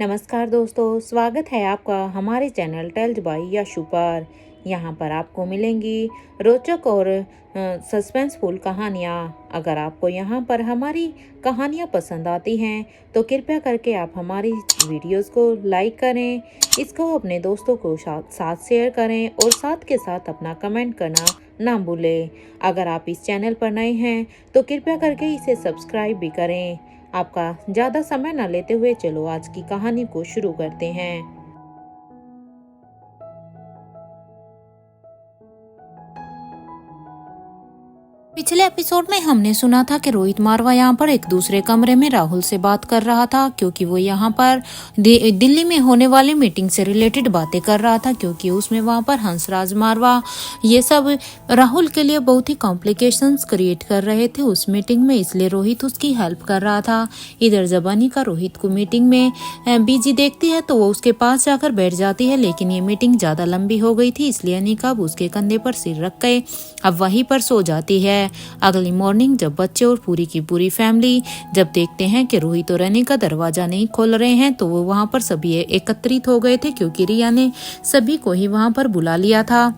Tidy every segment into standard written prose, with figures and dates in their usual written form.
नमस्कार दोस्तों, स्वागत है आपका हमारे चैनल टेल्स बाय यशु पर। यहाँ पर आपको मिलेंगी रोचक और सस्पेंसफुल कहानियाँ। अगर आपको यहाँ पर हमारी कहानियाँ पसंद आती हैं तो कृपया करके आप हमारी वीडियोस को लाइक करें, इसको अपने दोस्तों को साथ शेयर करें और साथ के साथ अपना कमेंट करना ना भूलें। अगर आप इस चैनल पर नए हैं तो कृपया करके इसे सब्सक्राइब भी करें। आपका ज़्यादा समय न लेते हुए चलो आज की कहानी को शुरू करते हैं। पिछले एपिसोड में हमने सुना था कि रोहित मारवा यहाँ पर एक दूसरे कमरे में राहुल से बात कर रहा था, क्योंकि वो यहाँ पर दिल्ली में होने वाली मीटिंग से रिलेटेड बातें कर रहा था, क्योंकि उसमें वहाँ पर हंसराज मारवा ये सब राहुल के लिए बहुत ही कॉम्प्लिकेशंस क्रिएट कर रहे थे उस मीटिंग में, इसलिए रोहित उसकी हेल्प कर रहा था। इधर जब अनिका रोहित को मीटिंग में बिजी देखती है तो वो उसके पास जाकर बैठ जाती है, लेकिन ये मीटिंग ज्यादा लंबी हो गई थी, इसलिए अनिका अब उसके कंधे पर सिर रख गए अब वहीं पर सो जाती है। अगली मॉर्निंग जब बच्चे और पूरी की पूरी फैमिली जब देखते हैं कि रोहित और अनिका दरवाजा नहीं खोल रहे हैं तो वो वहां पर सभी एकत्रित हो गए थे, क्योंकि रिया ने सभी को ही वहां पर बुला लिया था।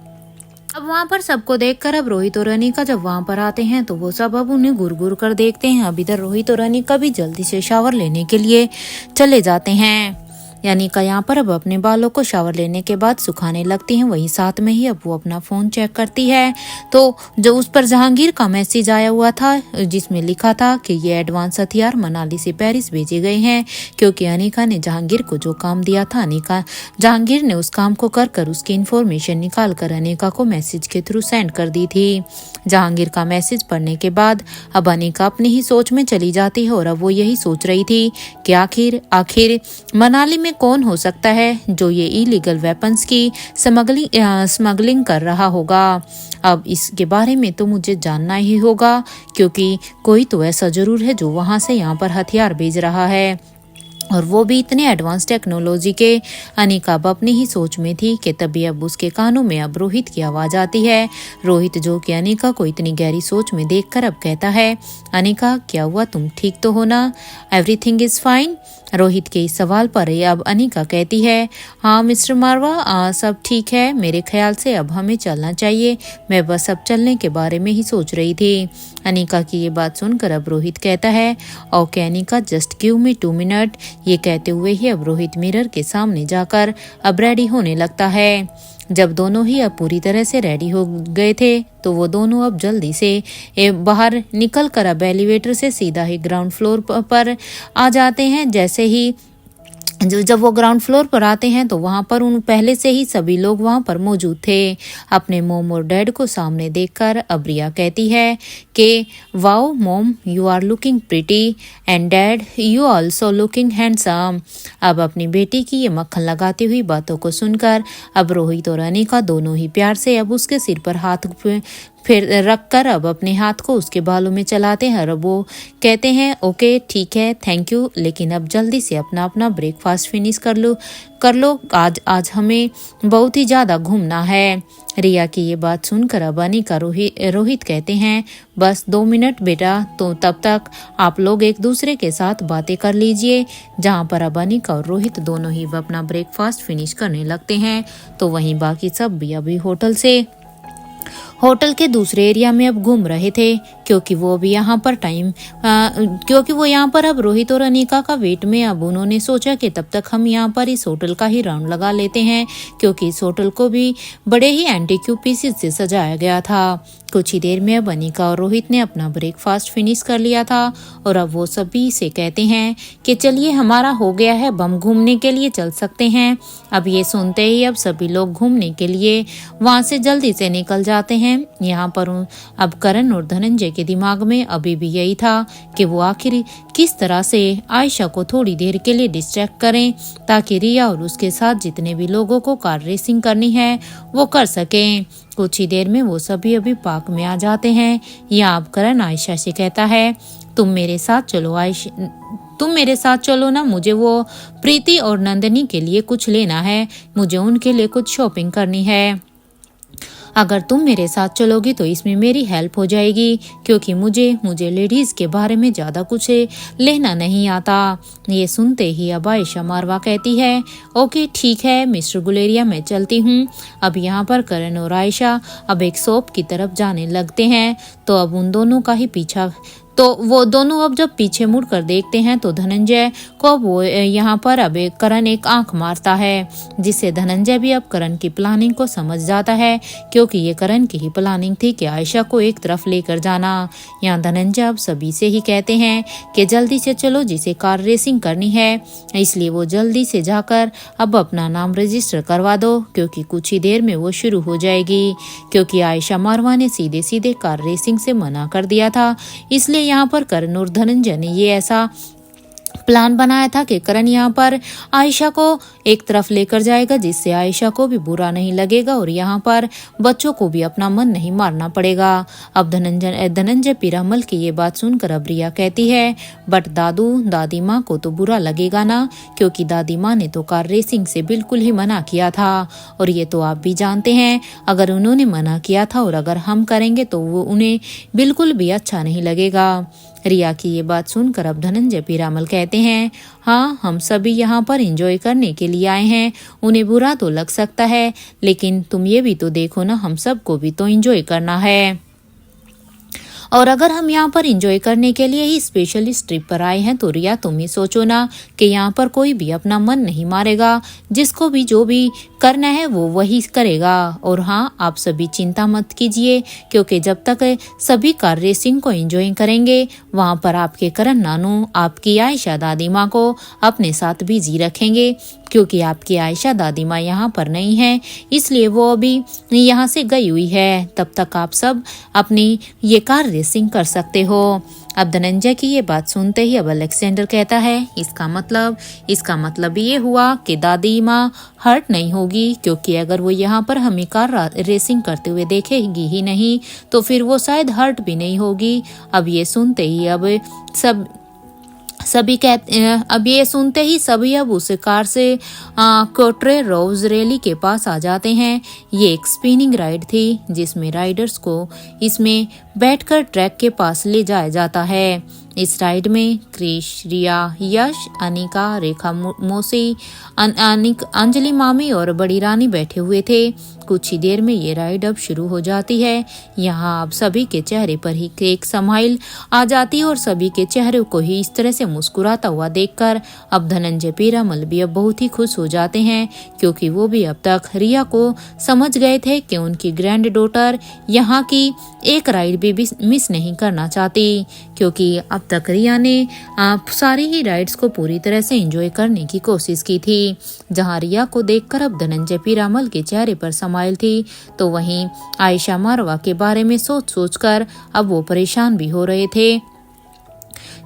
अब वहां पर सबको देखकर अब रोहित और अनिका जब वहां पर आते हैं तो वो सब अब उन्हें घूर घूर कर देखते हैं। अब इधर रोहित और अनिका भी जल्दी से शावर लेने के लिए चले जाते हैं। अनिका यहाँ पर अब अपने बालों को शावर लेने के बाद सुखाने लगती हैं, वही साथ में ही अब वो अपना फोन चेक करती है तो जो उस पर जहांगीर का मैसेज आया हुआ था जिसमें लिखा था कि ये एडवांस हथियार मनाली से पेरिस भेजे गए हैं, क्योंकि अनिका ने जहांगीर को जो काम दिया था जहांगीर ने उस काम को कर उसकी इन्फॉर्मेशन निकाल कर अनिका को मैसेज के थ्रू सेंड कर दी थी। जहांगीर का मैसेज पढ़ने के बाद अब अनिका अपनी ही सोच में चली जाती है और अब वो यही सोच रही थी कि आखिर मनाली में कौन हो सकता है जो ये इलीगल वेपन्स की स्मगलिंग कर रहा होगा। अब इसके बारे में तो मुझे जानना ही होगा, क्योंकि कोई तो ऐसा जरूर है जो वहां से यहाँ पर हथियार भेज रहा है, और वो भी इतने एडवांस टेक्नोलॉजी के। अनिका अब अपनी ही सोच में थी कि तभी अब उसके कानों में अब रोहित की आवाज आती है। रोहित जो कि अनिका को इतनी गहरी सोच में देखकर अब कहता है, अनिका क्या हुआ, तुम ठीक तो हो ना, एवरीथिंग इज फाइन। रोहित के इस सवाल पर अब अनिका कहती है, हाँ मिस्टर मारवा सब ठीक है, मेरे ख्याल से अब हमें चलना चाहिए, मैं बस अब चलने के बारे में ही सोच रही थी। अनिका की ये बात सुनकर अब रोहित कहता है, okay Anika just give me 2 minute. ये कहते हुए ही अब रोहित मिरर के सामने जाकर अब रेडी होने लगता है। जब दोनों ही अब पूरी तरह से रेडी हो गए थे तो वो दोनों अब जल्दी से बाहर निकल कर अब एलिवेटर से सीधा ही ग्राउंड फ्लोर पर आ जाते हैं। जैसे ही जब वो ग्राउंड फ्लोर पर आते हैं तो वहां पर उन पहले से ही सभी लोग वहां पर मौजूद थे। अपने मोम और डैड को सामने देखकर अब रिया कहती है कि wow mom you are looking pretty and dad you also looking handsome. अब अपनी बेटी की ये मक्खन लगाती हुई बातों को सुनकर अब रोहित और अनिका दोनों ही प्यार से अब उसके सिर पर हाथ फिर रखकर अब अपने हाथ को उसके बालों में चलाते हैं। अब वो कहते हैं ओके ठीक है थैंक यू, लेकिन अब जल्दी से अपना ब्रेकफास्ट फिनिश कर लो, आज हमें बहुत ही ज़्यादा घूमना है। रिया की ये बात सुनकर अब अनिका रोहित कहते हैं, बस 2 मिनट बेटा, तो तब तक आप लोग एक दूसरे के साथ बातें कर लीजिए। जहाँ पर अब अनिका और रोहित दोनों ही अपना ब्रेकफास्ट फिनिश करने लगते हैं तो वहीं बाकी सब भी अभी होटल के दूसरे एरिया में अब घूम रहे थे, क्योंकि वो अब यहाँ पर अब रोहित और अनिका का वेट में अब उन्होंने सोचा कि तब तक हम यहाँ पर इस होटल का ही राउंड लगा लेते हैं, क्योंकि इस होटल को भी बड़े ही एंटीक्यू पीसेस से सजाया गया था। कुछ ही देर में अब अनिका और रोहित ने अपना ब्रेकफास्ट फिनिश कर लिया था और अब वो सभी से कहते हैं कि चलिए हमारा हो गया है, अब हम घूमने के लिए चल सकते हैं। अब ये सुनते ही अब सभी लोग घूमने के लिए वहां से जल्दी से निकल जाते हैं। यहाँ पर अब करण और धनंजय के दिमाग में अभी भी यही था कि वो आखिर किस तरह से आयशा को थोड़ी देर के लिए डिस्ट्रैक्ट करें, ताकि रिया और उसके साथ जितने भी लोगों को कार रेसिंग करनी है वो कर सकें। कुछ ही देर में वो सभी अभी पार्क में आ जाते हैं। यहाँ अब करण आयशा से कहता है, तुम मेरे साथ चलो ना, मुझे वो प्रीति और नंदनी के लिए कुछ लेना है, मुझे उनके लिए कुछ शॉपिंग करनी है। अगर तुम मेरे साथ चलोगी तो इसमें मेरी हेल्प हो जाएगी, क्योंकि मुझे लेडीज के बारे में ज्यादा कुछ लेना नहीं आता। ये सुनते ही अब आयशा मारवा कहती है, ओके ठीक है मिस्टर गुलेरिया, मैं चलती हूँ। अब यहाँ पर करण और आयशा अब एक शॉप की तरफ जाने लगते हैं। तो अब उन दोनों का ही पीछा, तो वो दोनों अब जब पीछे मुड़कर देखते हैं तो धनंजय को वो यहाँ पर अब करण एक आंख मारता है, जिससे धनंजय भी अब करण की प्लानिंग को समझ जाता है, क्योंकि ये करण की ही प्लानिंग थी कि आयशा को एक तरफ लेकर जाना। यहाँ धनंजय अब सभी से ही कहते हैं कि जल्दी से चलो, जिसे कार रेसिंग करनी है, इसलिए वो जल्दी से जाकर अब अपना नाम रजिस्टर करवा दो, क्योंकि कुछ ही देर में वो शुरू हो जाएगी। क्योंकि आयशा मारवा ने सीधे सीधे कार रेसिंग से मना कर दिया था, इसलिए यहाँ पर करण और धनंजय ने ये ऐसा प्लान बनाया था कि करण यहाँ पर आयशा को एक तरफ लेकर जाएगा, जिससे आयशा को भी बुरा नहीं लगेगा और यहाँ पर बच्चों को भी अपना मन नहीं मारना पड़ेगा। अब धनंजय पीरामल की ये बात सुनकर अब रिया कहती है, बट दादू दादी माँ को तो बुरा लगेगा ना, क्योंकि दादी माँ ने तो कार रेसिंग से बिल्कुल ही मना किया था, और ये तो आप भी जानते हैं, अगर उन्होंने मना किया था और अगर हम करेंगे तो वो उन्हें बिल्कुल भी अच्छा नहीं लगेगा। रिया की ये बात सुनकर अब धनंजय पीरामल कहते हैं, हाँ हम सभी यहाँ पर एंजॉय करने के लिए आए हैं, उन्हें बुरा तो लग सकता है, लेकिन तुम ये भी तो देखो ना, हम सबको भी तो एंजॉय करना है। और अगर हम यहाँ पर एंजॉय करने के लिए ही स्पेशल इस ट्रिप पर आए हैं तो रिया तुम ही सोचो ना कि यहाँ पर कोई भी अपना मन नहीं मारेगा, जिसको भी जो भी करना है वो वही करेगा। और हाँ आप सभी चिंता मत कीजिए, क्योंकि जब तक सभी कार रेसिंग को एंजॉय करेंगे, वहाँ पर आपके करण नानू आपकी आयशा दादी माँ को अपने साथ बिजी रखेंगे, क्योंकि आपकी आयशा दादी माँ यहाँ पर नहीं है, इसलिए वो अभी यहाँ से गई हुई है। तब तक आप सब अपनी ये कार रेसिंग कर सकते हो। अब धनंजय की ये बात सुनते ही अब अलेक्जेंडर कहता है, इसका मतलब ये हुआ कि दादी माँ हर्ट नहीं होगी, क्योंकि अगर वो यहाँ पर हमें कार रेसिंग करते हुए देखेगी ही नहीं तो फिर वो शायद हर्ट भी नहीं होगी। अब ये सुनते ही अब सभी अब उस कार से कोट्रे रोज रैली के पास आ जाते हैं। ये एक स्पिनिंग राइड थी, जिसमें राइडर्स को इसमें बैठकर ट्रैक के पास ले जाया जाता है। इस राइड में क्रिश, रिया, यश, अनिका, रेखा मौसी, अंजलि मामी और बड़ी रानी बैठे हुए थे। कुछ ही देर में ये राइड अब शुरू हो जाती है। यहाँ अब सभी के चेहरे पर ही एक स्माइल आ जाती है और सभी के चेहरे को ही इस तरह से मुस्कुराता हुआ देखकर अब धनंजय पीरामल भी अब बहुत ही खुश हो जाते हैं, क्योंकि वो भी अब तक रिया को समझ गए थे कि उनकी ग्रैंड डॉटर यहाँ की एक राइड भी मिस नहीं करना चाहती, क्योंकि अब तक रिया ने सारी ही राइड्स को पूरी तरह से एंजॉय करने की कोशिश की थी। जहां रिया को देखकर अब धनंजय पीरामल के चेहरे पर स्माइल थी, तो वहीं आयशा मारवा के बारे में सोच कर अब वो परेशान भी हो रहे थे,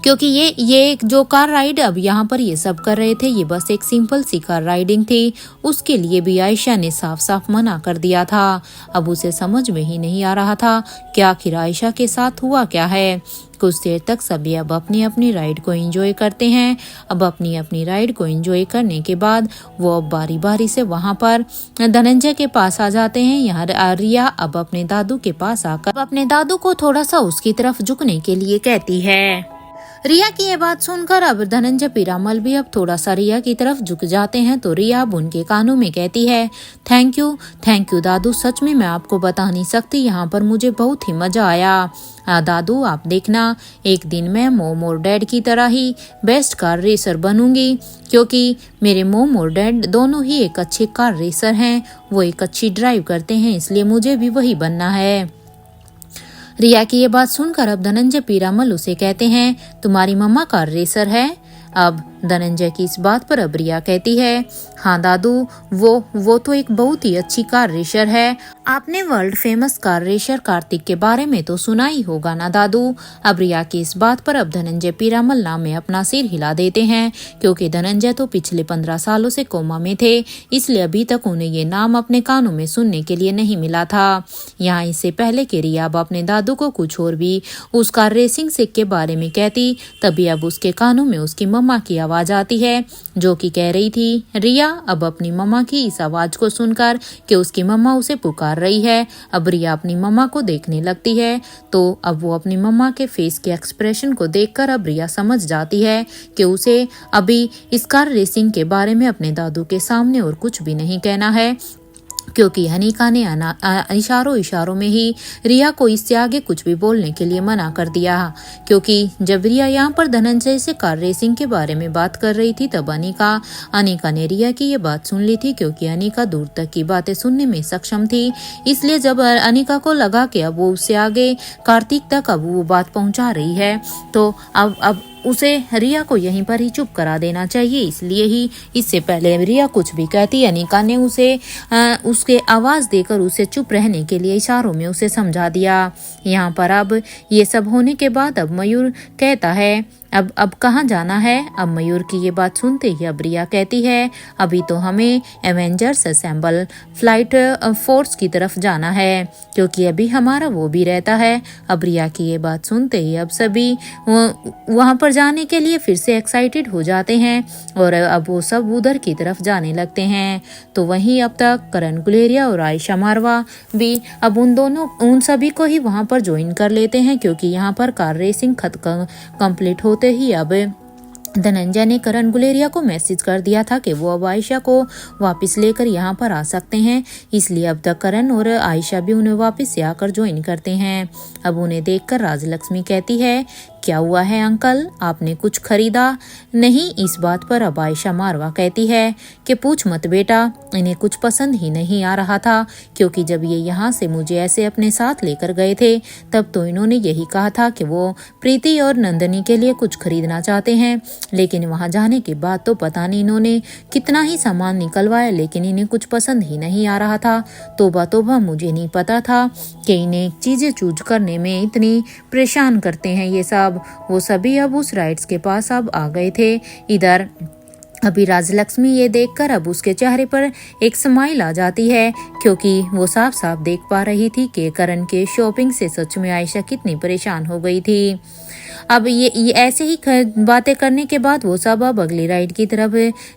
क्योंकि ये जो कार राइड अब यहाँ पर ये सब कर रहे थे, ये बस एक सिंपल सी कार राइडिंग थी। उसके लिए भी आयशा ने साफ साफ मना कर दिया था। अब उसे समझ में ही नहीं आ रहा था कि आखिर आयशा के साथ हुआ क्या है। कुछ देर तक सभी अब अपनी अपनी राइड को एंजॉय करते हैं। अब अपनी अपनी राइड को एंजॉय करने के बाद वो अब बारी बारी से वहां पर धनंजय के पास आ जाते हैं। यहाँ रिया अब अपने दादू के पास आकर अपने दादू को थोड़ा सा उसकी तरफ झुकने के लिए कहती है। रिया की ये बात सुनकर अब धनंजय पीरामल भी अब थोड़ा सा रिया की तरफ झुक जाते हैं, तो रिया अब उनके कानों में कहती है, थैंक यू दादू, सच में मैं आपको बता नहीं सकती, यहाँ पर मुझे बहुत ही मजा आया। दादू आप देखना, एक दिन मैं मोम और डैड की तरह ही बेस्ट कार रेसर बनूंगी, क्योंकि मेरे मोम और डैड दोनों ही एक अच्छे कार रेसर हैं, वो एक अच्छी ड्राइव करते हैं, इसलिए मुझे भी वही बनना है। रिया की ये बात सुनकर अब धनंजय पीरामल उसे कहते हैं, तुम्हारी मम्मा कार रेसर है? अब धनंजय की इस बात पर अब रिया कहती है, हाँ दादू, वो तो एक बहुत ही अच्छी कार रेसर है। आपने world famous car racer Kartik के बारे में तो सुना ही होगा ना दादू। अब रिया की इस बात पर अब धनंजय पीरामल नाम में अपना सिर हिला देते हैं, क्योंकि धनंजय तो पिछले 15 सालों से कोमा में थे, इसलिए अभी तक उन्हें ये नाम अपने कानों में सुनने के लिए नहीं मिला था। यहाँ इससे पहले कि रिया अब अपने दादू को कुछ और भी उस कार रेसिंग के बारे में कहती, तभी अब उसके कानों में उसकी मम्मा की आवाज आती है जो कि कह रही थी। रिया अब अपनी मम्मा की इस आवाज को सुनकर कि उसकी मम्मा उसे पुकार रही है, अब रिया अपनी मम्मा को देखने लगती है। तो अब वो अपनी मम्मा के फेस के एक्सप्रेशन को देखकर अब रिया समझ जाती है कि उसे अभी इस कार रेसिंग के बारे में अपने दादू के सामने और कुछ भी नहीं कहना है, क्योंकि अनिका ने इशारों में ही रिया को इससे आगे कुछ भी बोलने के लिए मना कर दिया। क्योंकि जब रिया यहाँ पर धनंजय से कार रेसिंग के बारे में बात कर रही थी तब अनिका ने रिया की ये बात सुन ली थी, क्योंकि अनिका दूर तक की बातें सुनने में सक्षम थी। इसलिए जब अनिका को लगा कि अब वो उससे आगे कार्तिक तक अब वो बात पहुंचा रही है, तो अब उसे रिया को यहीं पर ही चुप करा देना चाहिए। इसलिए ही इससे पहले रिया कुछ भी कहती, अनिका ने उसके आवाज देकर उसे चुप रहने के लिए इशारों में उसे समझा दिया। यहाँ पर अब ये सब होने के बाद अब मयूर कहता है अब कहाँ जाना है। अब मयूर की ये बात सुनते ही अब रिया कहती है अभी तो हमें एवेंजर्स असेंबल फ्लाइट फोर्स की तरफ जाना है, क्योंकि अभी हमारा वो भी रहता है। अब रिया की ये बात सुनते ही अब सभी वहाँ पर जाने के लिए फिर से एक्साइटेड हो जाते हैं और अब वो सब उधर की तरफ जाने लगते हैं। तो वहीं अब तक करण गुलेरिया और आयशा मारवा भी अब उन सभी को ही वहाँ पर ज्वाइन कर लेते हैं, क्योंकि यहाँ पर कार रेसिंग कंप्लीट होते ही अब धनंजय ने करण गुलेरिया को मैसेज कर दिया था कि वो अब आयशा को वापस लेकर यहाँ पर आ सकते हैं। इसलिए अब तक करण और आयशा भी उन्हें वापस से आकर ज्वाइन करते हैं। अब उन्हें देखकर राजलक्ष्मी कहती है क्या हुआ है अंकल, आपने कुछ खरीदा नहीं? इस बात पर अब आयशा मारवा कहती है कि पूछ मत बेटा, इन्हें कुछ पसंद ही नहीं आ रहा था, क्योंकि जब ये यहाँ से मुझे ऐसे अपने साथ लेकर गए थे तब तो इन्होंने यही कहा था कि वो प्रीति और नंदनी के लिए कुछ खरीदना चाहते हैं, लेकिन वहाँ जाने के बाद तो पता नहीं इन्होंने कितना ही सामान निकलवाया, लेकिन इन्हें कुछ पसंद ही नहीं आ रहा था। तोबा तोबा, मुझे नहीं पता था कि इन्हें चीजें चूज करने में इतनी परेशान करते हैं ये सब। वो सभी अब उस राइड्स के पास अब आ गए थे। इधर अभी राजलक्ष्मी ये देखकर अब उसके चेहरे पर एक स्माइल आ जाती है, क्योंकि वो साफ साफ देख पा रही थी कि करण के शॉपिंग से सच में आयशा कितनी परेशान हो गई थी। अब ये ऐसे ही बातें करने के बाद वो सब अब अगली राइड की तरफ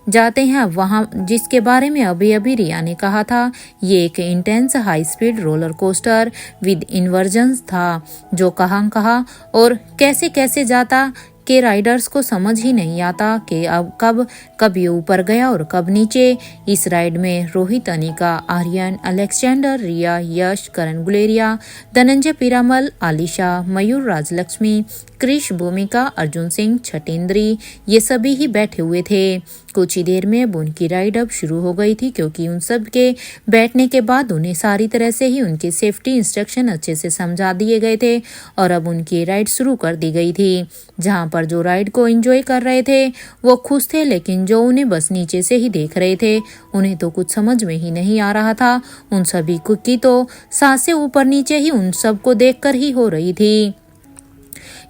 जाते हैं। अब वहाँ जिसके बारे में अभी रिया ने कहा था, ये एक intense high speed roller coaster with इन्वर्जन्स था, जो कहाँ और कैसे जाता के राइडर्स को समझ ही नहीं आता कि अब कब ये ऊपर गया और कब नीचे। इस राइड में रोहित, अनिका, आर्यन, अलेक्जेंडर, रिया, यश, करण गुलेरिया, धनंजय पीरामल, आलिशा, मयूर, राजलक्ष्मी, क्रिश, भूमिका, अर्जुन सिंह, छटेंद्री ये सभी ही बैठे हुए थे। कुछ ही देर में अब उनकी राइड अब शुरू हो गई थी, क्योंकि उन सब के बैठने के बाद उन्हें सारी तरह से ही उनके सेफ्टी इंस्ट्रक्शन अच्छे से समझा दिए गए थे और अब उनकी राइड शुरू कर दी गई थी। जहां पर जो राइड को एंजॉय कर रहे थे वो खुश थे, लेकिन जो उन्हें बस नीचे से ही देख रहे थे उन्हें तो कुछ समझ में ही नहीं आ रहा था। उन सभी की तो सांसें ऊपर नीचे ही उन सबको देखकर ही हो रही थी।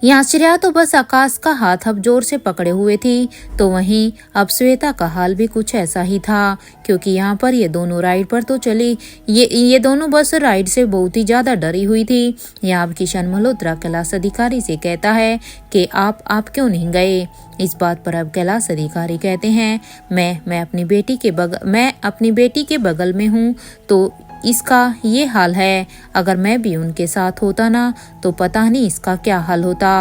यहाँ श्रेया तो बस आकाश का हाथ अब जोर से पकड़े हुए थी, तो वहीं अब श्वेता का हाल भी कुछ ऐसा ही था, क्योंकि यहाँ पर ये दोनों राइड पर तो चली, ये दोनों बस राइड से बहुत ही ज्यादा डरी हुई थी। यहाँ अब किशन मल्होत्रा कैलाश अधिकारी से कहता है कि आप क्यों नहीं गए। इस बात पर अब कैलाश अधिकारी कहते हैं मैं अपनी बेटी के बगल में हूँ, तो इसका ये हाल है। अगर मैं भी उनके साथ होता ना तो पता नहीं इसका क्या हाल होता।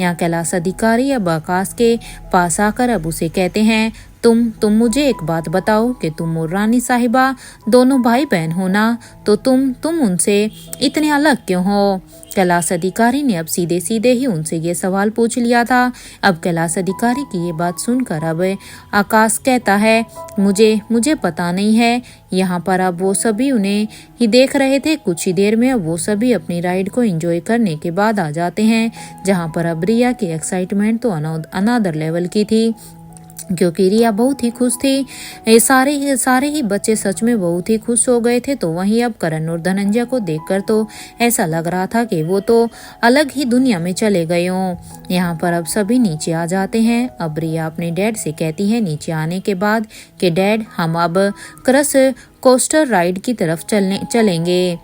यहाँ कैलाश अधिकारी अब आकाश के पास आकर अब उसे कहते हैं तुम मुझे एक बात बताओ कि तुम और रानी साहिबा दोनों भाई बहन हो ना, तो तुम उनसे इतने अलग क्यों हो। कैलाश अधिकारी ने अब सीधे ही उनसे ये सवाल पूछ लिया था। अब कैलाश अधिकारी की ये बात सुनकर अब आकाश कहता है मुझे पता नहीं है। यहाँ पर अब वो सभी उन्हें ही देख रहे थे। कुछ ही देर में अब वो सभी अपनी राइड को एंजॉय करने के बाद आ जाते हैं, जहाँ पर अब रिया की एक्साइटमेंट तो अनदर लेवल की थी, क्योंकि रिया बहुत ही खुश थी। सारे ही बच्चे सच में बहुत ही खुश हो गए थे। तो वहीं अब करण और धनंजय को देखकर तो ऐसा लग रहा था कि वो तो अलग ही दुनिया में चले गए हों। यहाँ पर अब सभी नीचे आ जाते हैं। अब रिया अपने डैड से कहती है नीचे आने के बाद कि डैड हम अब क्रश कोस्टर राइड की तरफ चलेंगे।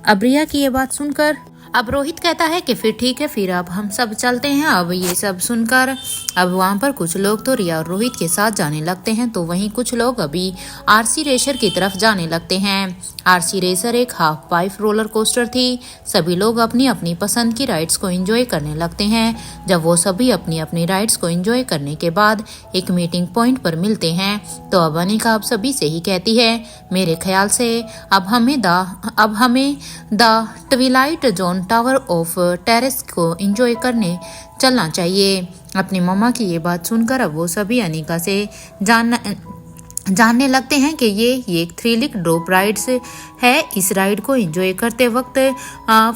अब रिया की ये बात सुनकर अब रोहित कहता है कि फिर ठीक है, फिर अब हम सब चलते हैं। अब ये सब सुनकर अब वहाँ पर कुछ लोग तो रिया और रोहित के साथ जाने लगते हैं, तो वहीं कुछ लोग अभी आरसी रेसर की तरफ जाने लगते हैं। आरसी रेसर एक हाफ पाइप रोलर कोस्टर थी। सभी लोग अपनी अपनी पसंद की राइड्स को एंजॉय करने लगते हैं। जब वो सभी अपनी अपनी राइड्स को एंजॉय करने के बाद एक मीटिंग पॉइंट पर मिलते हैं, तो अब अनिका अब सभी से ही कहती है, मेरे ख्याल से अब हमें the Twilight zone tower of terrace को एंजॉय करने चलना चाहिए। अपनी मम्मा की ये बात सुनकर अब वो सभी अनिका से जानने लगते हैं कि ये एक थ्रिलिंग ड्रॉप राइड्स है। इस राइड को एंजॉय करते वक्त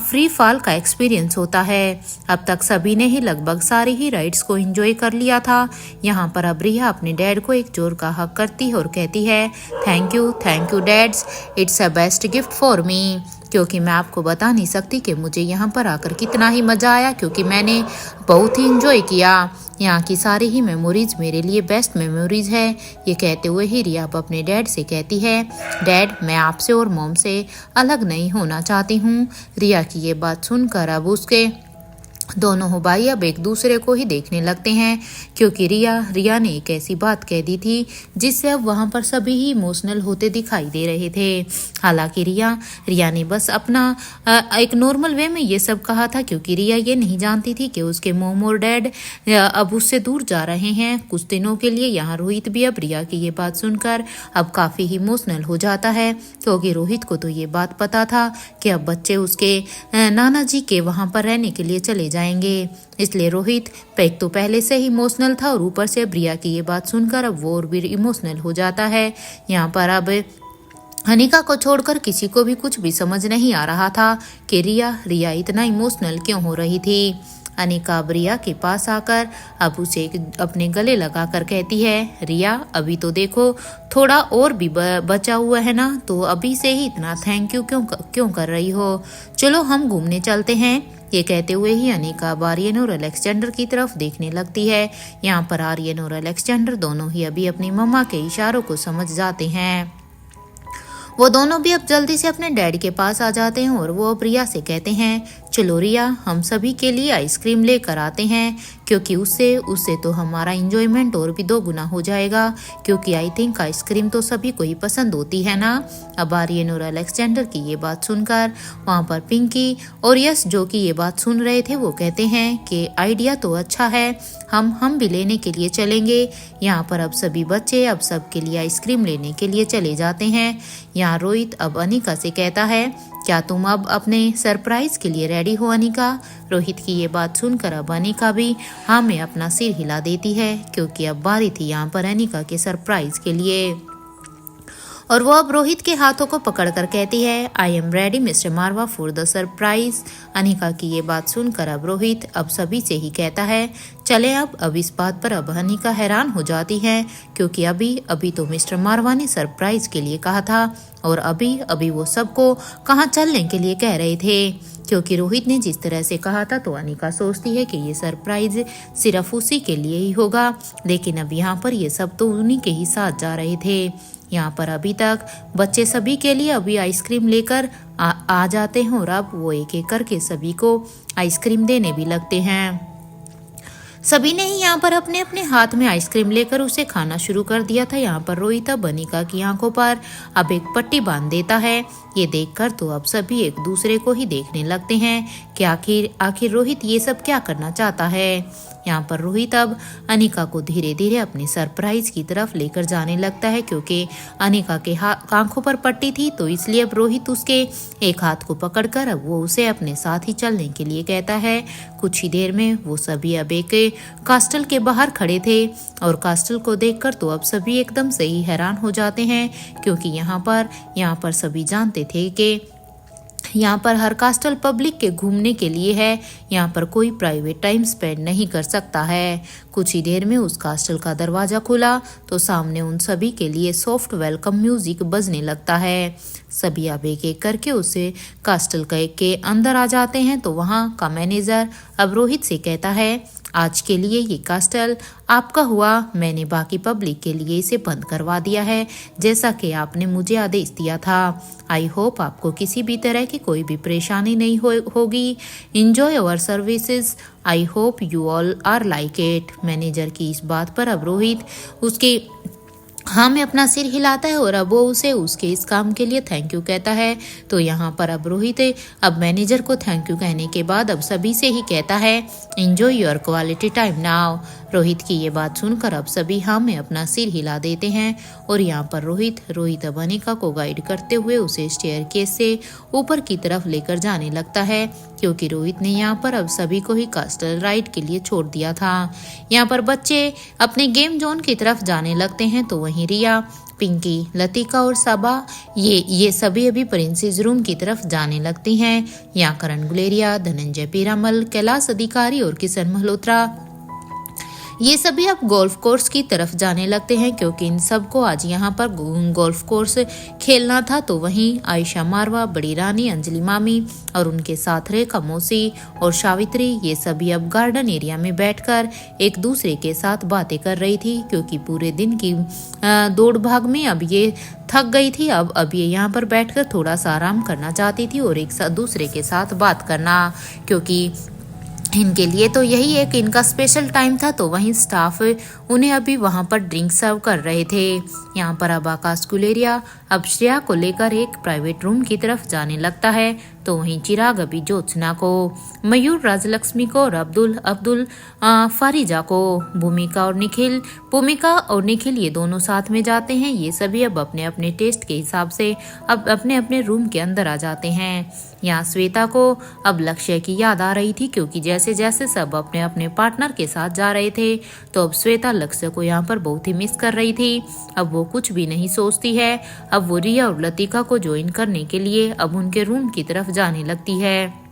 फ्री फॉल का एक्सपीरियंस होता है। अब तक सभी ने ही लगभग सारी ही राइड्स को एंजॉय कर लिया था। यहाँ पर अब रिया अपने डैड को एक जोर का हक करती है और कहती है, thank you dads, it's a best gift for me. क्योंकि मैं आपको बता नहीं सकती कि मुझे यहाँ पर आकर कितना ही मज़ा आया, क्योंकि मैंने बहुत ही इंजॉय किया। यहाँ की सारी ही मेमोरीज मेरे लिए बेस्ट मेमोरीज है। ये कहते हुए ही रिया अब अपने डैड से कहती है, डैड मैं आपसे और मॉम से अलग नहीं होना चाहती हूँ। रिया की ये बात सुनकर अब उसके दोनों भाई अब एक दूसरे को ही देखने लगते हैं, क्योंकि रिया ने एक ऐसी बात कह दी थी जिससे अब वहाँ पर सभी ही इमोशनल होते दिखाई दे रहे थे। हालांकि रिया ने बस अपना एक नॉर्मल वे में ये सब कहा था, क्योंकि रिया ये नहीं जानती थी कि उसके मॉम और डैड अब उससे दूर जा रहे हैं कुछ दिनों के लिए। यहाँ रोहित भी अब रिया की ये बात सुनकर अब काफ़ी इमोशनल हो जाता है, क्योंकि रोहित को तो ये बात पता था कि अब बच्चे उसके नाना जी के वहाँ पर रहने के लिए चले जाएंगे। इसलिए रोहित एक तो पहले से ही इमोशनल था और ऊपर से अब रिया की ये बात सुनकर अब वो और भी इमोशनल हो जाता है। यहाँ पर अब अनिका को छोड़कर किसी को भी कुछ भी समझ नहीं आ रहा था कि रिया इतना इमोशनल क्यों हो रही थी। अनिका अब रिया के पास आकर अब उसे अपने गले लगाकर कहती है, रिया अभी तो देखो थोड़ा और भी बचा हुआ है ना, तो अभी से ही इतना थैंक यू क्यों कर रही हो। चलो हम घूमने चलते हैं। ये कहते हुए ही अनिका आर्यन और अलेक्जेंडर की तरफ देखने लगती है। यहाँ पर आर्यन और अलेक्जेंडर दोनों ही अभी अपनी मम्मा के इशारों को समझ जाते हैं। वो दोनों भी अब जल्दी से अपने डैडी के पास आ जाते हैं और वो अब रिया से कहते हैं, चलो रिया हम सभी के लिए आइसक्रीम लेकर आते हैं, क्योंकि उससे तो हमारा इंजॉयमेंट और भी 2 गुना हो जाएगा, क्योंकि आई थिंक आइसक्रीम तो सभी को ही पसंद होती है ना। अब आर्यन और अलेक्जेंडर की ये बात सुनकर वहाँ पर पिंकी और यश जो कि ये बात सुन रहे थे वो कहते हैं कि आइडिया तो अच्छा है, हम भी लेने के लिए चलेंगे। यहाँ पर अब सभी बच्चे अब सबके लिए आइसक्रीम लेने के लिए चले जाते हैं। यहाँ रोहित अब अनिका से कहता है, क्या तुम अब अपने सरप्राइज के लिए रेडी हो अनिका। रोहित की ये बात सुनकर अब अनिका भी हाँ में अपना सिर हिला देती है, क्योंकि अब बारी थी यहाँ पर अनिका के सरप्राइज के लिए। और वो अब रोहित के हाथों को पकड़कर कहती है, I am ready mister Marwah for the surprise. Anika की ये बात सुनकर अब रोहित अब सभी से ही कहता है, चले अब इस बात पर अब अनिका हैरान हो जाती है, क्योंकि अभी तो मिस्टर मारवा ने सरप्राइज के लिए कहा था और अभी वो सबको कहाँ चलने के लिए कह रहे थे। क्योंकि रोहित ने जिस तरह से कहा था तो अनिका सोचती है कि ये सरप्राइज सिर्फ उसी के लिए ही होगा, लेकिन अब यहाँ पर ये सब तो उन्हीं के ही साथ जा रहे थे। यहाँ पर अभी तक बच्चे सभी के लिए अभी आइसक्रीम लेकर आ जाते हैं और अब वो एक एक करके सभी को आइसक्रीम देने भी लगते हैं। सभी ने ही यहाँ पर अपने अपने हाथ में आइसक्रीम लेकर उसे खाना शुरू कर दिया था। यहाँ पर रोहित अब अनिका की आंखों पर अब एक पट्टी बांध देता है। ये देखकर तो अब सभी एक दूसरे को ही देखने लगते हैं कि आखिर रोहित ये सब क्या करना चाहता है। यहाँ पर रोहित अब अनिका को धीरे धीरे अपने सरप्राइज की तरफ लेकर जाने लगता है, क्योंकि अनिका के आंखों पर पट्टी थी, तो इसलिए अब रोहित उसके एक हाथ को पकड़कर अब वो उसे अपने साथ ही चलने के लिए कहता है। कुछ ही देर में वो सभी अब एक कास्टल के बाहर खड़े थे और कास्टल को देखकर तो अब सभी एकदम से ही हैरान हो जाते हैं, क्योंकि यहाँ पर सभी जानते थे कि यहाँ पर हर कास्टल पब्लिक के घूमने के लिए है, यहाँ पर कोई प्राइवेट टाइम स्पेंड नहीं कर सकता है। कुछ ही देर में उस कास्टल का दरवाज़ा खुला तो सामने उन सभी के लिए सॉफ्ट वेलकम म्यूजिक बजने लगता है। सभी अब एक एक करके उसे कास्टल के अंदर आ जाते हैं, तो वहाँ का मैनेजर अब रोहित से कहता है आज के लिए ये कास्टल आपका हुआ। मैंने बाकी पब्लिक के लिए इसे बंद करवा दिया है, जैसा कि आपने मुझे आदेश दिया था। आई होप आपको किसी भी तरह की कोई भी परेशानी नहीं होगी। Enjoy our services. I hope you all are like it. Manager की इस बात पर अब रोहित उसके हाँ में अपना सिर हिलाता है और अब वो उसे उसके इस काम के लिए थैंक यू कहता है। तो यहाँ पर अब रोहित अब मैनेजर को थैंक यू कहने के बाद अब सभी से ही कहता है enjoy your quality time now. Rohit की ये बात सुनकर अब सभी हाँ में अपना सिर हिला देते हैं और यहाँ पर रोहित अब अनिका को गाइड करते हुए उसे स्टेयरकेस से ऊपर की तरफ लेकर जाने लगता है, क्योंकि रोहित ने यहाँ पर अब सभी को ही कास्टल राइड के लिए छोड़ दिया था। यहाँ पर बच्चे अपने गेम जोन की तरफ जाने लगते हैं, तो वहीं रिया, पिंकी, लतिका और सबा ये सभी अभी प्रिंसेस रूम की तरफ जाने लगती हैं। यहाँ करण गुलेरिया, धनंजय पीरामल, कैलाश अधिकारी और किशन मल्होत्रा ये सभी अब गोल्फ कोर्स की तरफ जाने लगते हैं, क्योंकि इन सबको आज यहाँ पर गोल्फ कोर्स खेलना था। तो वहीं आयशा मारवा, बड़ी रानी, अंजलि मामी और उनके साथ रेखा मौसी और सावित्री ये सभी अब गार्डन एरिया में बैठकर एक दूसरे के साथ बातें कर रही थी, क्योंकि पूरे दिन की दौड़ भाग में अब ये थक गई थी। अब ये यहाँ पर बैठकर थोड़ा सा आराम करना चाहती थी और एक साथ दूसरे के साथ बात करना, क्योंकि इनके लिए तो यही एक इनका स्पेशल टाइम था। तो वहीं स्टाफ उन्हें अभी वहां पर ड्रिंक सर्व कर रहे थे। यहाँ पर अब आकाश गुलेरिया अब श्रेया को लेकर एक प्राइवेट रूम की तरफ जाने लगता है, तो वहीं चिराग अभी ज्योत्सना को, मयूर राजलक्ष्मी को और अब्दुल फारिजा को, भूमिका और निखिल ये दोनों साथ में जाते हैं। ये सभी अब अपने अपने टेस्ट के हिसाब से अब अपने अपने रूम के अंदर आ जाते हैं। यहाँ श्वेता को अब लक्ष्य की याद आ रही थी, क्योंकि जैसे जैसे सब अपने अपने पार्टनर के साथ जा रहे थे, तो अब श्वेता लक्ष्य को यहाँ पर बहुत ही मिस कर रही थी। अब वो कुछ भी नहीं सोचती है। अब वो रिया और लतिका को ज्वाइन करने के लिए अब उनके रूम की तरफ जाने लगती है,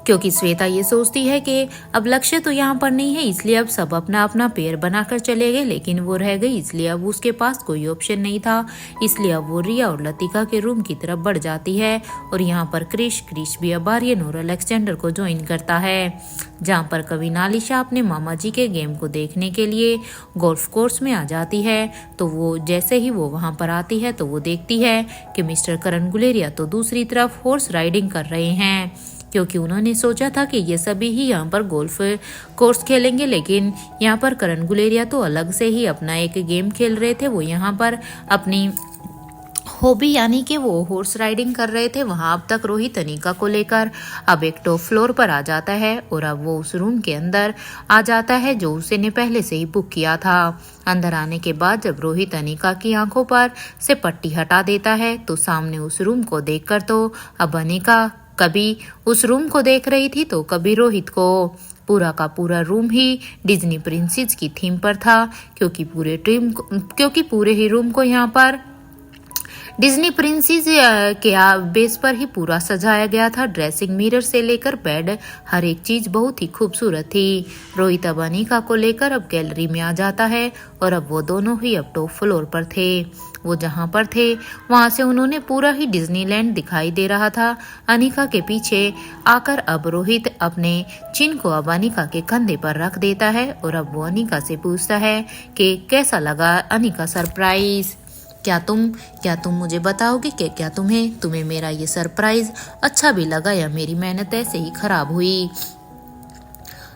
क्योंकि श्वेता ये सोचती है कि अब लक्ष्य तो यहाँ पर नहीं है, इसलिए अब सब अपना अपना पेयर बनाकर चले गए, लेकिन वो रह गई, इसलिए अब उसके पास कोई ऑप्शन नहीं था। इसलिए अब वो रिया और लतिका के रूम की तरफ बढ़ जाती है और यहाँ पर क्रिश भी अब आर्यन और अलेक्जेंडर को ज्वाइन करता है, जहाँ पर कभी नालिशा अपने मामा जी के गेम को देखने के लिए गोल्फ कोर्स में आ जाती है। तो वो जैसे ही वो वहाँ पर आती है तो वो देखती है कि मिस्टर करण गुलेरिया तो दूसरी तरफ हॉर्स राइडिंग कर रहे हैं, क्योंकि उन्होंने सोचा था कि ये सभी ही यहाँ पर गोल्फ कोर्स खेलेंगे, लेकिन यहाँ पर करण गुलेरिया तो अलग से ही अपना एक गेम खेल रहे थे। वो यहाँ पर अपनी हॉबी यानी कि वो हॉर्स राइडिंग कर रहे थे। वहां अब तक रोहित अनिका को लेकर अब एक टॉप फ्लोर पर आ जाता है और अब वो उस रूम के अंदर आ जाता है जो उसने पहले से ही बुक किया था। अंदर आने के बाद जब रोहित अनिका की आंखों पर से पट्टी हटा देता है, तो सामने उस रूम को देखकर तो अब अनिका कभी उस रूम को देख रही थी तो कभी रोहित को। पूरा का पूरा रूम ही डिज्नी प्रिंसेस की थीम पर था, क्योंकि पूरे ही रूम को यहाँ पर डिज्नी प्रिंसेस के बेस पर ही पूरा सजाया गया था। ड्रेसिंग मिरर से लेकर बेड, हर एक चीज बहुत ही खूबसूरत थी। रोहित अब अनिका को लेकर अब गैलरी में आ जाता है और अब वो दोनों ही अब टॉप फ्लोर पर थे। वो जहाँ पर थे वहां से उन्होंने पूरा ही डिज्नीलैंड दिखाई दे रहा था। अनिका के पीछे आकर अब रोहित अपने चिन को अब अनिका के कंधे पर रख देता है और अब वो अनिका से पूछता है कि कैसा लगा अनिका सरप्राइज। क्या तुम मुझे बताओगे कि क्या तुम्हें मेरा ये सरप्राइज अच्छा भी लगा या मेरी मेहनत ऐसे ही खराब हुई।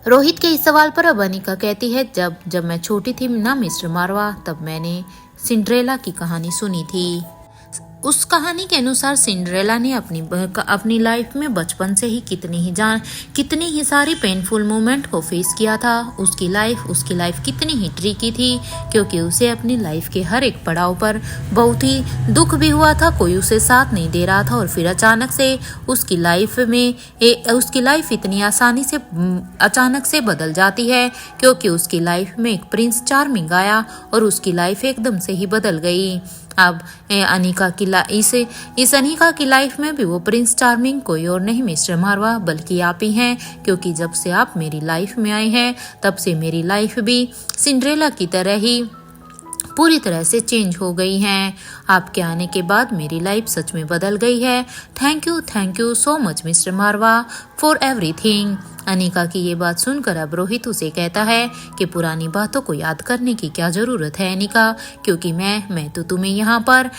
रोहित के इस सवाल पर अब अनिका कहती है, जब मैं छोटी थी ना मिस्टर मारवा, तब मैंने सिंड्रेला की कहानी सुनी थी। उस कहानी के अनुसार सिंड्रेला ने अपनी लाइफ में बचपन से ही कितनी ही सारी पेनफुल मोमेंट को फेस किया था। उसकी लाइफ कितनी ही ट्रिकी थी, क्योंकि उसे अपनी लाइफ के हर एक पड़ाव पर बहुत ही दुख भी हुआ था। कोई उसे साथ नहीं दे रहा था और फिर अचानक से उसकी लाइफ इतनी आसानी से अचानक से बदल जाती है, क्योंकि उसकी लाइफ में एक प्रिंस चार्मिंग आया और उसकी लाइफ एकदम से ही बदल गई। अब अनिका की लाइफ में भी वो प्रिंस चार्मिंग कोई और नहीं मिस्टर मारवा बल्कि आप ही हैं, क्योंकि जब से आप मेरी लाइफ में आए हैं तब से मेरी लाइफ भी सिंड्रेला की तरह ही पूरी तरह से चेंज हो गई है। आपके आने के बाद मेरी लाइफ सच में बदल गई है। Thank you so much mister Marwah for everything. Anika की ये बात सुनकर अब रोहित उसे कहता है कि पुरानी बातों को याद करने की क्या जरूरत है अनिका, क्योंकि मैं तो तुम्हें यहाँ पर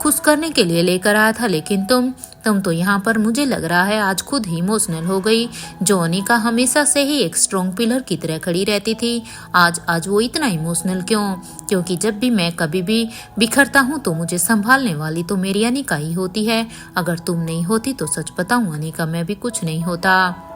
खुश करने के लिए लेकर आया था, लेकिन तुम तो यहाँ पर मुझे लग रहा है आज खुद ही इमोशनल हो गई। जो अनिका हमेशा से ही एक स्ट्रॉन्ग पिलर की तरह खड़ी रहती थी, आज वो इतना इमोशनल क्यों? क्योंकि जब भी मैं कभी भी बिखरता हूँ तो मुझे संभालने वाली तो मेरी अनिका ही होती है। अगर तुम नहीं होती तो सच बताऊं अनिका, मैं भी कुछ नहीं होता।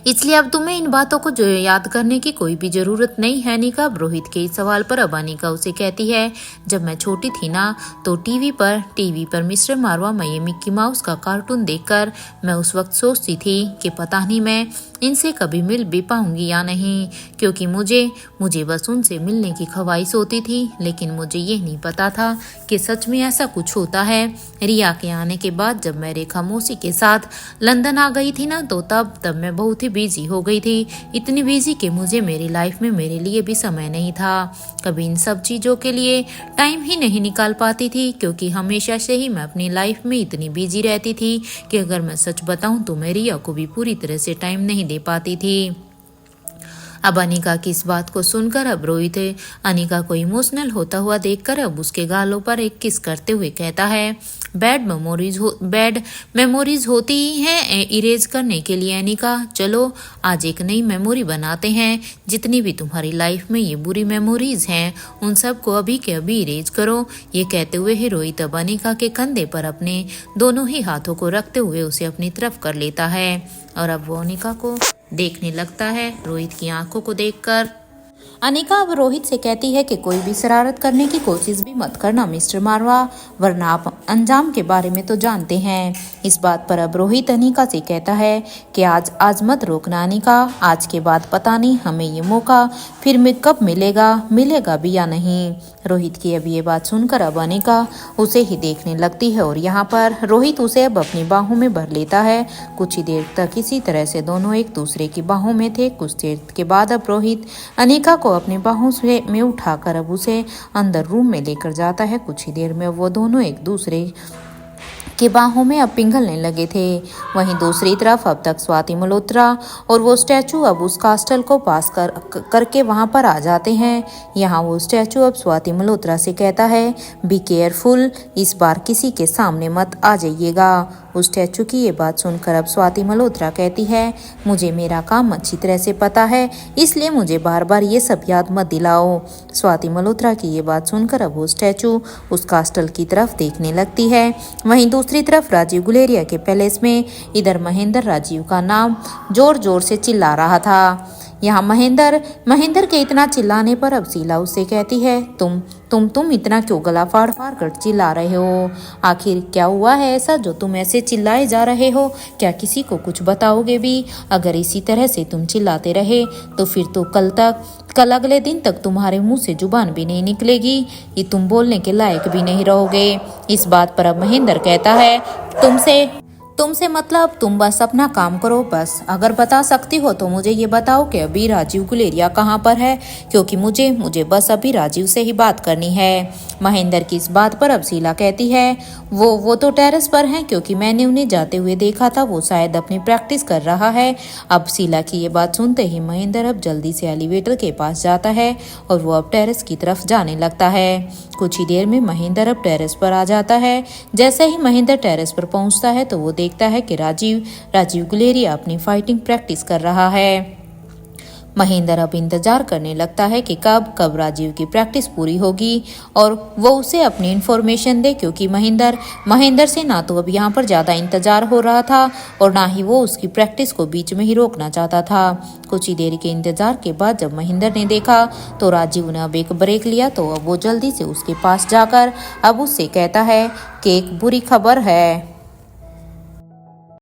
इसलिए अब तुम्हें इन बातों को जो याद करने की कोई भी जरूरत नहीं है अनिका। रोहित के इस सवाल पर अब अनिका उसे कहती है, जब मैं छोटी थी ना तो टीवी पर मिस्टर मारवा मैं ये मिक्की माउस का कार्टून देखकर मैं उस वक्त सोचती थी कि पता नहीं मैं इनसे कभी मिल भी पाऊंगी या नहीं, क्योंकि मुझे बस उनसे मिलने की ख्वाहिश होती थी। लेकिन मुझे ये नहीं पता था कि सच में ऐसा कुछ होता है। रिया के आने के बाद जब मैं रेखा मौसी के साथ लंदन आ गई थी ना तो तब मैं बहुत ही बिजी हो गई थी, इतनी बिजी कि मुझे मेरी लाइफ में मेरे लिए भी समय नहीं था। कभी इन सब चीज़ों के लिए टाइम ही नहीं निकाल पाती थी, क्योंकि हमेशा से ही मैं अपनी लाइफ में इतनी बिजी रहती थी कि अगर मैं सच बताऊं तो मैं रिया को भी पूरी तरह से टाइम नहीं दे पाती थी। अब अनिका की इस बात को सुनकर अब रोहित अनिका को इमोशनल होता हुआ देखकर अब उसके गालों पर एक किस करते हुए कहता है, बैड मेमोरीज होती ही हैं इरेज करने के लिए अनिका। चलो आज एक नई मेमोरी बनाते हैं। जितनी भी तुम्हारी लाइफ में ये बुरी मेमोरीज हैं उन सब को अभी के अभी इरेज करो। ये कहते हुए ही रोहित अब अनिका के कंधे पर अपने दोनों ही हाथों को रखते हुए उसे अपनी तरफ कर लेता है और अब वो अनिका को देखने लगता है रोहित की आंखों को देखकर। अनिका अब रोहित से कहती है कि कोई भी शरारत करने की कोशिश भी मत करना मिस्टर मारवा, वरना आप अंजाम के बारे में तो जानते हैं। इस बात पर अब रोहित अनिका से कहता है कि आज मत रोकना अनिका, आज के बाद पता नहीं हमें ये मौका फिर कब मिलेगा भी या नहीं। रोहित की अब ये बात सुनकर अब अनिका उसे ही देखने लगती है और यहाँ पर रोहित उसे अब अपनी बाहों में भर लेता है। कुछ ही देर तक इसी तरह से दोनों एक दूसरे की बाहों में थे। कुछ देर के बाद अब रोहित अनिका को अपनी बाहों में उठाकर अब उसे अंदर रूम में लेकर जाता है। कुछ ही देर में वो दोनों एक दूसरे के बाहों में अब पिघलने लगे थे। वहीं दूसरी तरफ अब तक स्वाति मल्होत्रा और वो स्टैचू अब उस कास्टल को पास करके वहां पर आ जाते हैं। यहाँ वो स्टैचू अब स्वाति मल्होत्रा से कहता है, बी केयरफुल, इस बार किसी के सामने मत आ जाइएगा। उस स्टैचू की ये बात सुनकर अब स्वाति मल्होत्रा कहती है, मुझे मेरा काम अच्छी तरह से पता है, इसलिए मुझे बार बार ये सब याद मत दिलाओ। स्वाति मल्होत्रा की ये बात सुनकर अब वो स्टैचू उस कास्टल की तरफ देखने लगती है। वहीं दूसरी तरफ राजीव गुलेरिया के पैलेस में इधर महेंद्र राजीव का नाम जोर जोर से चिल्ला रहा था। यहाँ महेंद्र के इतना चिल्लाने पर अब शीला उससे कहती है, तुम इतना क्यों गला फाड़ फाड़ कर चिल्ला रहे हो? आखिर क्या हुआ है ऐसा जो तुम ऐसे चिल्लाए जा रहे हो? क्या किसी को कुछ बताओगे भी? अगर इसी तरह से तुम चिल्लाते रहे तो फिर तो कल अगले दिन तक तुम्हारे मुंह से जुबान भी नहीं निकलेगी, ये तुम बोलने के लायक भी नहीं रहोगे। इस बात पर अब महेंद्र कहता है, तुमसे मतलब तुम बस अपना काम करो बस। अगर बता सकती हो तो मुझे ये बताओ कि अभी राजीव गुलेरिया कहाँ पर है, क्योंकि मुझे बस अभी राजीव से ही बात करनी है। महेंद्र की इस बात पर अब शीला कहती है, वो तो टेरेस पर हैं, क्योंकि मैंने उन्हें जाते हुए देखा था, वो शायद अपनी प्रैक्टिस कर रहा है। अब शीला की ये बात सुनते ही महेंद्र अब जल्दी से एलिवेटर के पास जाता है और वो अब टेरेस की तरफ जाने लगता है। कुछ ही देर में महेंद्र अब टेरेस पर आ जाता है। जैसे ही महेंद्र टेरेस पर पहुंचता है तो वो देखता है कि राजीव गुलेरिया अपनी फाइटिंग प्रैक्टिस कर रहा है। महेंद्र अब इंतजार करने लगता है कि कब राजीव की प्रैक्टिस पूरी होगी और वो उसे अपनी इन्फॉर्मेशन दे, क्योंकि महेंद्र से ना तो अब यहाँ पर ज़्यादा इंतजार हो रहा था और ना ही वो उसकी प्रैक्टिस को बीच में ही रोकना चाहता था। कुछ ही देर के इंतजार के बाद जब महेंद्र ने देखा तो राजीव ने अब एक ब्रेक लिया, तो अब वो जल्दी से उसके पास जाकर अब उससे कहता है कि एक बुरी खबर है।